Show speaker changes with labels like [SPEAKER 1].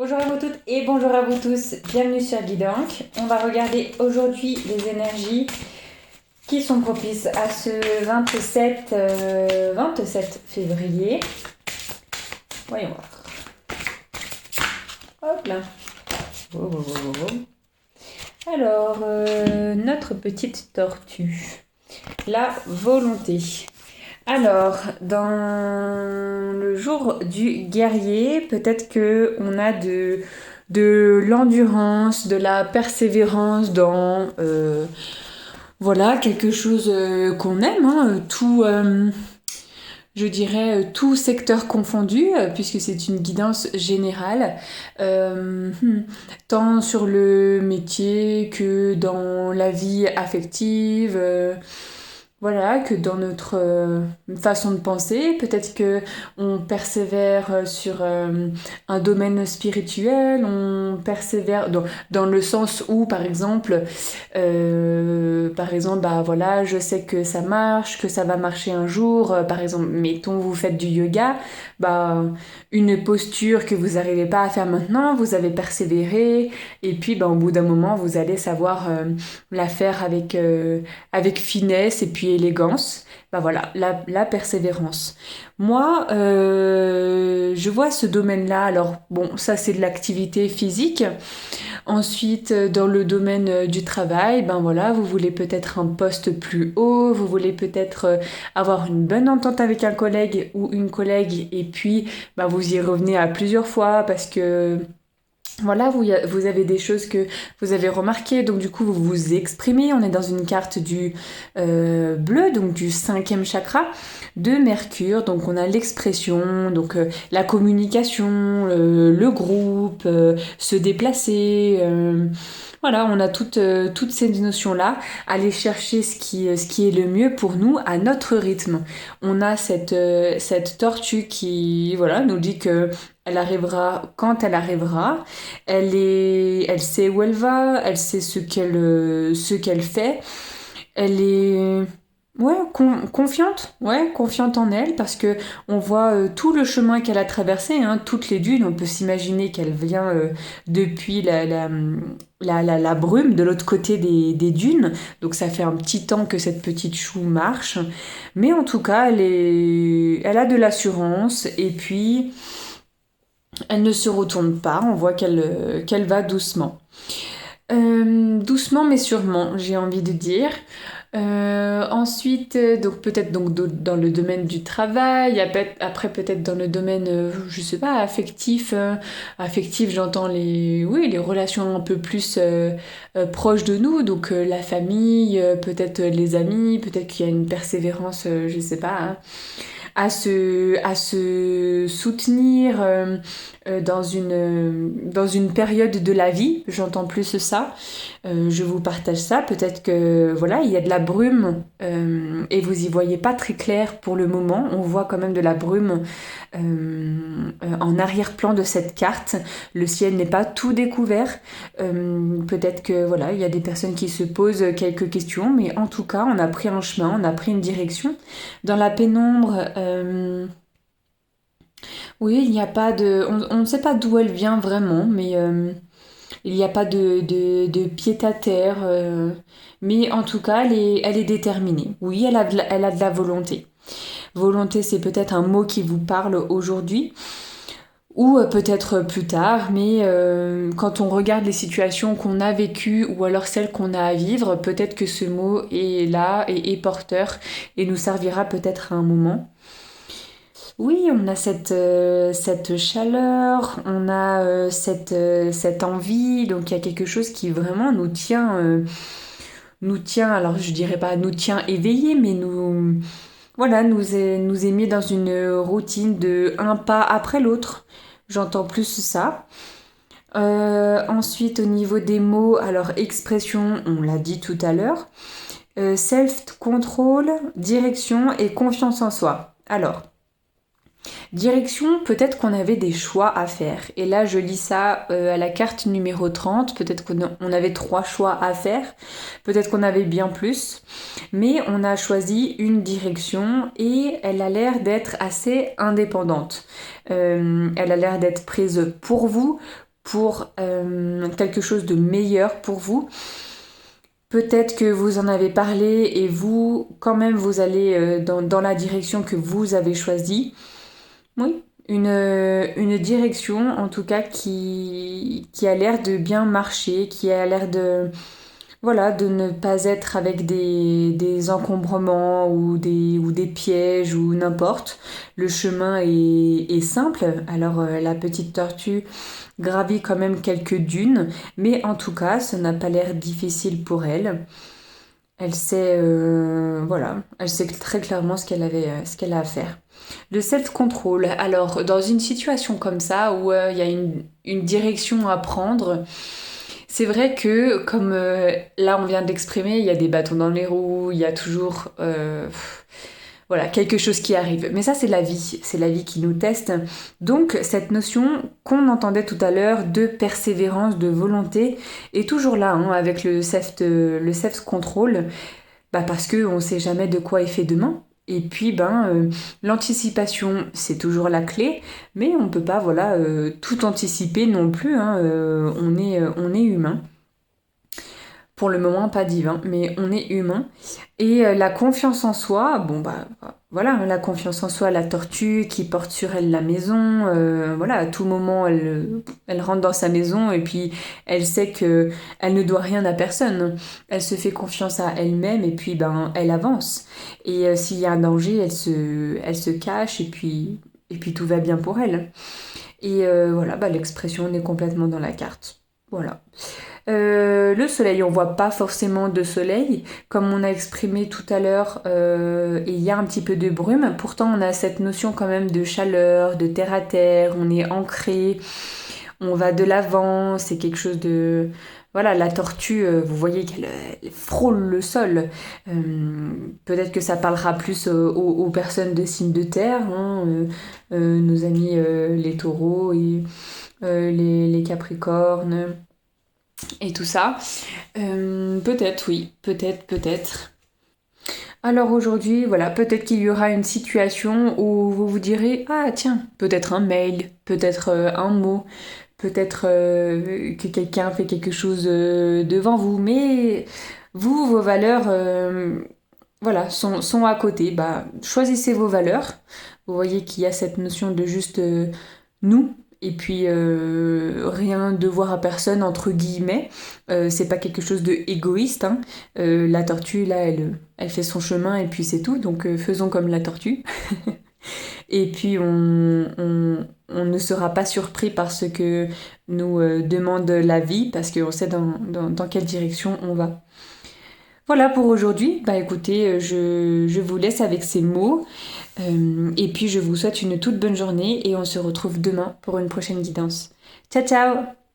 [SPEAKER 1] Bonjour à vous toutes et bonjour à vous tous, bienvenue sur Guidank. On va regarder aujourd'hui les énergies qui sont propices à ce 27 février. Voyons voir. Hop là. Oh, oh, oh, oh. Alors, notre petite tortue, la volonté. Alors, dans le jour du guerrier, peut-être qu'on a de l'endurance, de la persévérance dans voilà, quelque chose qu'on aime, hein, tout, je dirais, tout secteur confondu, puisque c'est une guidance générale, tant sur le métier que dans la vie affective. Voilà, que dans notre façon de penser, peut-être que on persévère sur un domaine spirituel, on persévère dans le sens où, par exemple, bah voilà, je sais que ça marche, que ça va marcher un jour. Par exemple, mettons, vous faites du yoga, bah une posture que vous n'arrivez pas à faire maintenant, vous avez persévéré, et puis bah, au bout d'un moment, vous allez savoir la faire avec finesse et puis élégance. Bah voilà, la persévérance. Moi, je vois ce domaine-là. Alors, bon, ça c'est de l'activité physique. Ensuite, dans le domaine du travail, ben voilà, vous voulez peut-être un poste plus haut, vous voulez peut-être avoir une bonne entente avec un collègue ou une collègue, et puis ben, vous y revenez à plusieurs fois parce que voilà, vous avez des choses que vous avez remarquées, donc du coup vous vous exprimez. On est dans une carte du bleu, donc du 5e chakra de Mercure. Donc on a l'expression, donc la communication, le groupe, se déplacer. Voilà, on a toutes ces notions-là. Aller chercher ce qui est le mieux pour nous à notre rythme. On a cette tortue qui voilà, nous dit que elle arrivera quand elle arrivera. Elle sait où elle va, elle sait ce qu'elle fait. Elle est confiante en elle parce que on voit tout le chemin qu'elle a traversé, hein, toutes les dunes. On peut s'imaginer qu'elle vient depuis la brume de l'autre côté des dunes. Donc ça fait un petit temps que cette petite chou marche. Mais en tout cas, elle a de l'assurance et puis elle ne se retourne pas, on voit qu'elle va doucement. Doucement mais sûrement, j'ai envie de dire. Ensuite, donc peut-être dans le domaine du travail, après peut-être dans le domaine, je sais pas, affectif. Affectif, j'entends les relations un peu plus proches de nous, donc la famille, peut-être les amis, peut-être qu'il y a une persévérance, je sais pas, hein, à se soutenir dans une période de la vie. J'entends plus ça. Je vous partage ça. Peut-être que voilà, il y a de la brume et vous y voyez pas très clair pour le moment. On voit quand même de la brume en arrière-plan de cette carte. Le ciel n'est pas tout découvert. Peut-être que voilà, il y a des personnes qui se posent quelques questions, mais en tout cas, on a pris un chemin, on a pris une direction. Dans la pénombre, oui, il n'y a pas de... On ne sait pas d'où elle vient vraiment, mais il n'y a pas de pied-à-terre. Mais en tout cas, elle est déterminée. Oui, elle a de la volonté. Volonté, c'est peut-être un mot qui vous parle aujourd'hui, ou peut-être plus tard, mais quand on regarde les situations qu'on a vécues, ou alors celles qu'on a à vivre, peut-être que ce mot est là et est porteur, et nous servira peut-être à un moment. Oui, on a cette chaleur, on a cette envie, donc il y a quelque chose qui vraiment nous tient, alors je dirais pas nous tient éveillés, mais voilà, nous est mis dans une routine de un pas après l'autre. J'entends plus ça. Ensuite, au niveau des mots, alors expression, on l'a dit tout à l'heure. Self-control, direction et confiance en soi. Alors, direction, peut-être qu'on avait des choix à faire. Et là, je lis ça à la carte numéro 30. Peut-être qu'on avait 3 choix à faire. Peut-être qu'on avait bien plus. Mais on a choisi une direction et elle a l'air d'être assez indépendante. Elle a l'air d'être prise pour vous, pour quelque chose de meilleur pour vous. Peut-être que vous en avez parlé et vous, quand même, vous allez dans la direction que vous avez choisie. Oui, une direction en tout cas qui a l'air de bien marcher, qui a l'air de, voilà, de ne pas être avec des encombrements ou des pièges ou n'importe. Le chemin est simple. Alors la petite tortue gravit quand même quelques dunes, mais en tout cas, ça n'a pas l'air difficile pour elle. Elle sait, voilà, elle sait très clairement ce qu'elle a à faire. Le self-control. Alors, dans une situation comme ça, où il y a une direction à prendre, c'est vrai que, comme là on vient d'exprimer, il y a des bâtons dans les roues, il y a toujours voilà, quelque chose qui arrive. Mais ça, c'est la vie qui nous teste. Donc, cette notion qu'on entendait tout à l'heure de persévérance, de volonté, est toujours là, hein, avec le self-control, bah parce qu'on ne sait jamais de quoi est fait demain. Et puis, l'anticipation, c'est toujours la clé, mais on ne peut pas, voilà, tout anticiper non plus, hein, on est humain. Pour le moment, pas divin, mais on est humain. Et la confiance en soi, bon bah voilà, hein, la confiance en soi, la tortue qui porte sur elle la maison, voilà, à tout moment elle rentre dans sa maison et puis elle sait que elle ne doit rien à personne. Elle se fait confiance à elle-même et puis elle avance. Et s'il y a un danger, elle se cache et puis tout va bien pour elle. Et voilà, l'expression on est complètement dans la carte. Voilà. Le soleil, on voit pas forcément de soleil, comme on a exprimé tout à l'heure, et il y a un petit peu de brume. Pourtant, on a cette notion quand même de chaleur, de terre à terre, on est ancré, on va de l'avant, c'est quelque chose de... Voilà, la tortue, vous voyez qu'elle elle frôle le sol. Peut-être que ça parlera plus aux personnes de signes de terre, hein, nos amis les taureaux et les capricornes et tout ça. Peut-être, oui, peut-être. Alors aujourd'hui, voilà, peut-être qu'il y aura une situation où vous vous direz, ah tiens, peut-être un mail, peut-être un mot, peut-être que quelqu'un fait quelque chose devant vous, mais vous, vos valeurs, voilà, sont à côté. Bah, choisissez vos valeurs. Vous voyez qu'il y a cette notion de juste nous et puis rien devoir à personne entre guillemets. C'est pas quelque chose de égoïste, hein. La tortue là elle fait son chemin et puis c'est tout, donc faisons comme la tortue. Et puis on ne sera pas surpris par ce que nous demande la vie parce qu'on sait dans quelle direction on va. Voilà pour aujourd'hui. Bah écoutez, je vous laisse avec ces mots. Et puis je vous souhaite une toute bonne journée et on se retrouve demain pour une prochaine guidance. Ciao ciao!